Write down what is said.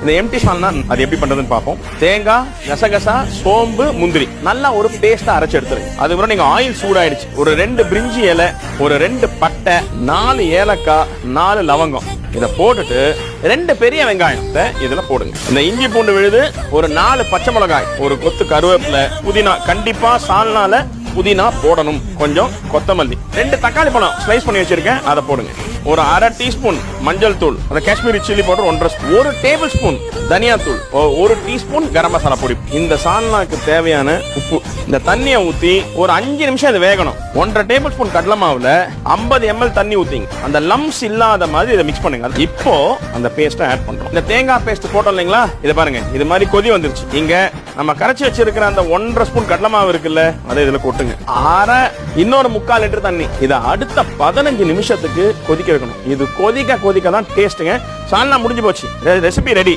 இந்த எம்டி சால்னா அது எப்படி பண்றதுன்னு பார்ப்போம். தேங்காய், கசகசா, சோம்பு, முந்திரி நல்லா ஒரு பேஸ்டா அரைச்சு எடுத்துருங்க. அதுக்கப்புறம் நீங்க ஆயில் சூடாயிடுச்சு, ஒரு 2 பிரிஞ்சி இலை, ஒரு 2 பட்டை, 4 ஏலக்காய், 4 லவங்கம் இதை போட்டுட்டு 2 பெரிய வெங்காயத்தை இதுல போடுங்க. இந்த இஞ்சி பூண்டு விழுது, ஒரு 4 பச்சை மிளகாய், ஒரு கொத்து கருவேப்பிலை, புதினா, கண்டிப்பா சால்னால புதினா போடணும், கொஞ்சம் கொத்தமல்லி, 2 தக்காளி பழம் ஸ்லைஸ் பண்ணி வச்சிருக்கேன் அதை போடுங்க. ஒரு 1/2 டீஸ்பூன் மஞ்சள் தூள், அந்த Kashmiri chilli powder 1/2 spoon, 1 table spoon தனியா தூள், 1 டீஸ்பூன் கரம் மசாலா பொடி. இந்த சால்னாக்கு தேவையான உப்பு. இந்த தண்ணியை ஊத்தி ஒரு 5 நிமிஷம் இது வேகணும். 1/2 டேபிள் ஸ்பூன் கடலை மாவுல 50 ml தண்ணி ஊத்திங்க. அந்த லம்ஸ் இல்லாத மாதிரி இதை மிக்ஸ் பண்ணுங்க. இப்போ அந்த பேஸ்ட்டை ஆட் பண்றோம். இந்த தேங்காய் பேஸ்ட் போட்டோம் இல்லைங்களா, இதை பாருங்க, இது மாதிரி கொதி வந்துருச்சு. இங்க நம்ம கரைச்சி வச்சிருக்கிற அந்த 1/2 ஸ்பூன் கடலை மாவு இருக்குல்ல, அதை இதுல கொட்டுங்க. இன்னொரு 3/4 லிட்டர் தண்ணி, இதை அடுத்த 15 நிமிஷத்துக்கு கொதிக்க வைக்கணும். இது கொதிக்க கொதிக்க தான் டேஸ்ட்டுங்க. சால்னா முடிஞ்சு போச்சு, ரெசிபி ரெடி.